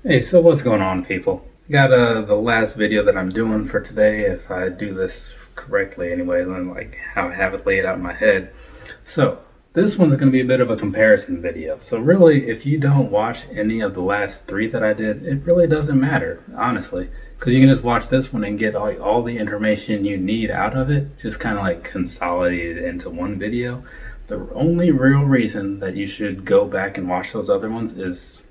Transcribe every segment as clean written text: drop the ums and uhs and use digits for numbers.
Hey, so what's going on, people? Got the last video that I'm doing for today, if I do this correctly anyway, then like how I have it laid out in my head. So this one's going to be a bit of a comparison video. So really, if you don't watch any of the last three that I did, it really doesn't matter, honestly, because you can just watch this one and get all the information you need out of it, just kind of like consolidated into one video. The only real reason that you should go back and watch those other ones is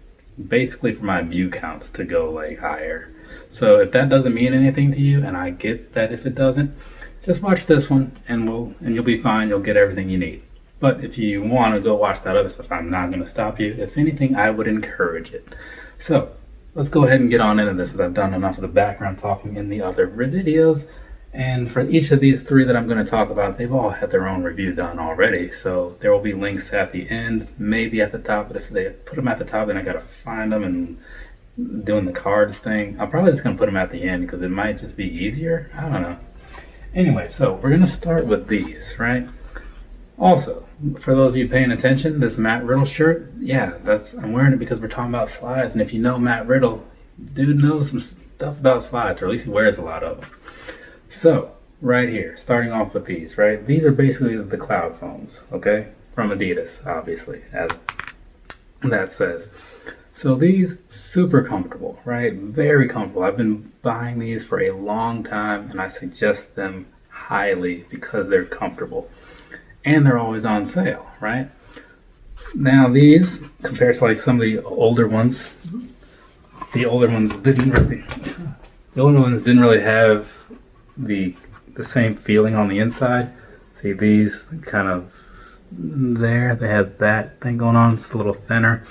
basically for my view counts to go like higher. So if that doesn't mean anything to you, and I get that if it doesn't, just watch this one and you'll be fine. You'll get everything you need. But if you want to go watch that other stuff, I'm not going to stop you. If anything, I would encourage it. So let's go ahead and get on into this, as I've done enough of the background talking in the other videos. And for each of these three that I'm going to talk about, they've all had their own review done already. So there will be links at the end, maybe at the top. But if they put them at the top, then I got to find them and doing the cards thing. I'm probably just going to put them at the end because it might just be easier. I don't know. Anyway, so we're going to start with these, right? Also, for those of you paying attention, this Matt Riddle shirt, yeah, I'm wearing it because we're talking about slides. And if you know Matt Riddle, dude knows some stuff about slides, or at least he wears a lot of them. So, right here, starting off with these, right? These are basically the Cloudfoams, okay? From Adidas, obviously, as that says. So these, super comfortable, right? Very comfortable. I've been buying these for a long time, and I suggest them highly because they're comfortable. And they're always on sale, right? Now these, compared to like some of the older ones, the older ones didn't really have the same feeling on the inside. See, these kind of there, they had that thing going on. It's a little thinner.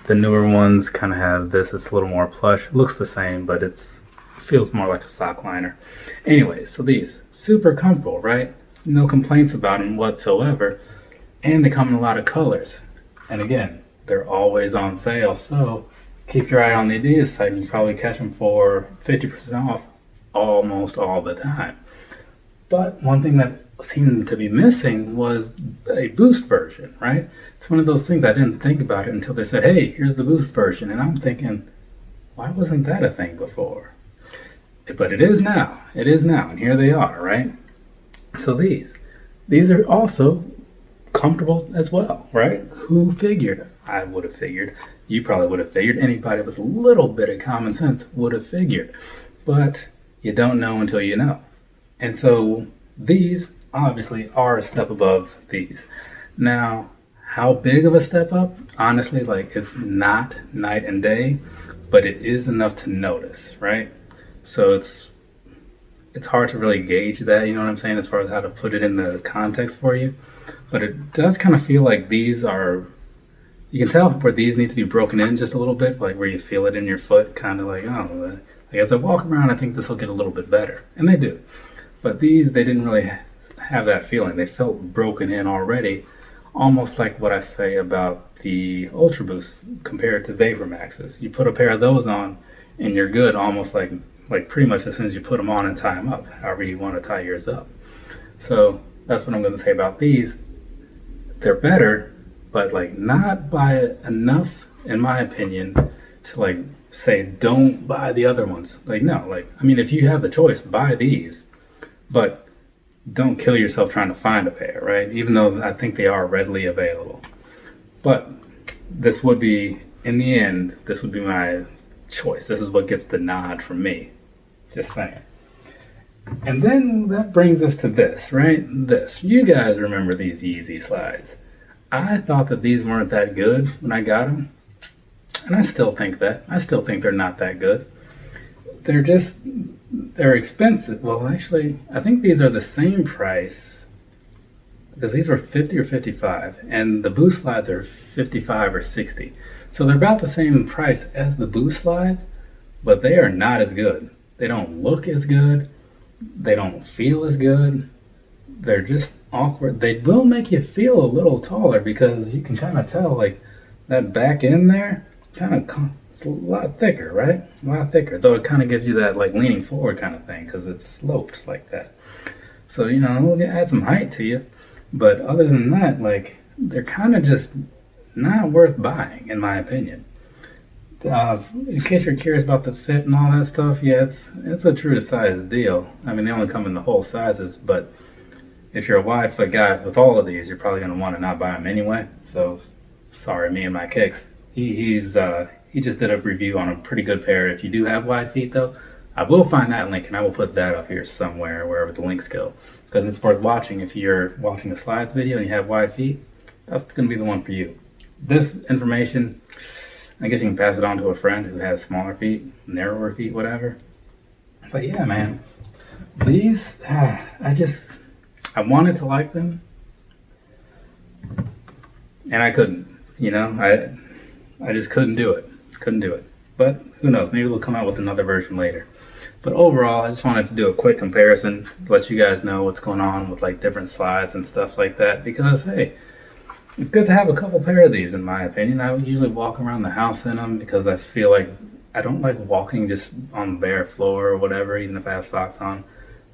The newer ones kind of have this. It's a little more plush. It looks the same, but it feels more like a sock liner. Anyways, so these super comfortable, right? No complaints about them whatsoever, and they come in a lot of colors. And again, they're always on sale, so keep your eye on the Adidas site, and you can probably catch them for 50% off almost all the time. But one thing that seemed to be missing was a boost version, right? It's one of those things I didn't think about it until they said, hey, here's the boost version. And I'm thinking, why wasn't that a thing before? But it is now. It is now. And here they are, right? So these are also comfortable as well, right? Who figured? I would have figured. You probably would have figured. Anybody with a little bit of common sense would have figured. But you don't know until you know. And so these obviously are a step above these. Now, how big of a step up? Honestly, like, it's not night and day, but it is enough to notice, right? So it's hard to really gauge that, you know what I'm saying, as far as how to put it in the context for you. But it does kind of feel like these are, you can tell where these need to be broken in just a little bit, like where you feel it in your foot, kind of like, oh, like as I walk around, I think this will get a little bit better. And they do. But these, they didn't really have that feeling. They felt broken in already, almost like what I say about the Ultra Boost compared to Vapor Maxes. You put a pair of those on and you're good, almost like pretty much as soon as you put them on and tie them up, however you want to tie yours up. So that's what I'm going to say about these. They're better, but like not by enough, in my opinion, to like say don't buy the other ones. Like, no, like, I mean, if you have the choice, buy these, but don't kill yourself trying to find a pair, right? Even though I think they are readily available. But this would be, in the end, this would be my choice. This is what gets the nod from me. Just saying. And then that brings us to this, right? This. You guys remember these Yeezy Slides. I thought that these weren't that good when I got them. And I still think that. I still think they're not that good. They're expensive. Well, actually, I think these are the same price because these were 50 or 55 and the Boost Slides are 55 or 60. So they're about the same price as the Boost Slides, but they are not as good. They don't look as good. They don't feel as good. They're just awkward. They will make you feel a little taller because you can kind of tell like that back end there it's a lot thicker, right? A lot thicker, though it kind of gives you that like leaning forward kind of thing because it's sloped like that. So, you know, it'll add some height to you. But other than that, like, they're kind of just not worth buying, in my opinion. In case you're curious about the fit and all that stuff, yeah, it's a true to size deal. I mean, they only come in the whole sizes, but if you're a wide foot guy with all of these, you're probably going to want to not buy them anyway. So, sorry, me and my kicks. He just did a review on a pretty good pair. If you do have wide feet, though, I will find that link and I will put that up here somewhere, wherever the links go, because it's worth watching. If you're watching the slides video and you have wide feet, that's going to be the one for you. This information, I guess you can pass it on to a friend who has smaller feet, narrower feet, whatever. But yeah, man, these, I wanted to like them, and I couldn't. I just couldn't do it. But who knows? Maybe they'll come out with another version later. But overall, I just wanted to do a quick comparison to let you guys know what's going on with like different slides and stuff like that. Because hey, it's good to have a couple pair of these, in my opinion. I would usually walk around the house in them because I feel like I don't like walking just on bare floor or whatever, even if I have socks on,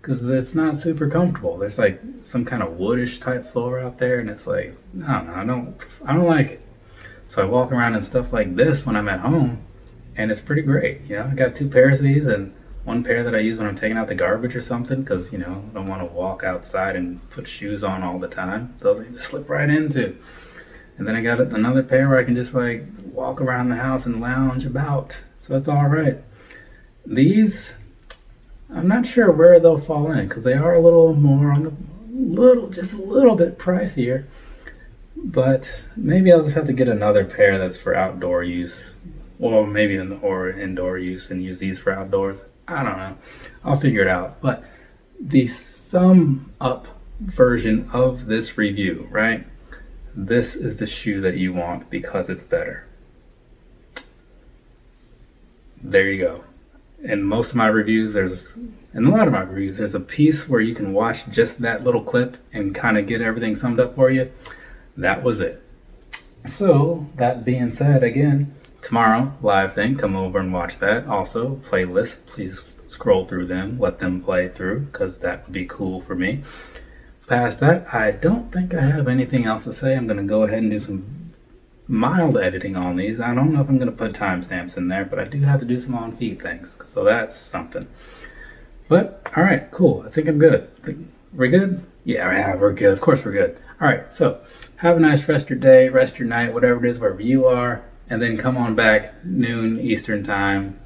because it's not super comfortable. There's like some kind of woodish type floor out there, and it's like, I don't know, I don't like it. So I walk around in stuff like this when I'm at home, and it's pretty great. I got 2 pairs of these, and one pair that I use when I'm taking out the garbage or something, because I don't want to walk outside and put shoes on all the time. Those I can just slip right into. And then I got another pair where I can just like walk around the house and lounge about. So that's all right. These, I'm not sure where they'll fall in, because they are a little more on just a little bit pricier. But maybe I'll just have to get another pair that's for outdoor use, or maybe or indoor use, and use these for outdoors. I don't know. I'll figure it out. But the sum up version of this review, right? This is the shoe that you want because it's better. There you go. In most of my reviews, in a lot of my reviews, there's a piece where you can watch just that little clip and kind of get everything summed up for you. That was it. So, that being said, again, tomorrow, live thing, come over and watch that. Also, playlists, please scroll through them, let them play through, because that would be cool for me. Past that, I don't think I have anything else to say. I'm going to go ahead and do some mild editing on these. I don't know if I'm going to put timestamps in there, but I do have to do some on feet things, so that's something. But, all right, cool. I think I'm good. We're good? Yeah, we're good. Of course we're good. All right, so have a nice rest of your day, rest of your night, whatever it is, wherever you are, and then come on back noon Eastern time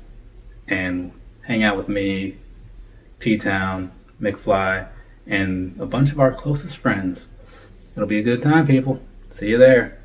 and hang out with me, P-Town, McFly, and a bunch of our closest friends. It'll be a good time, people. See you there.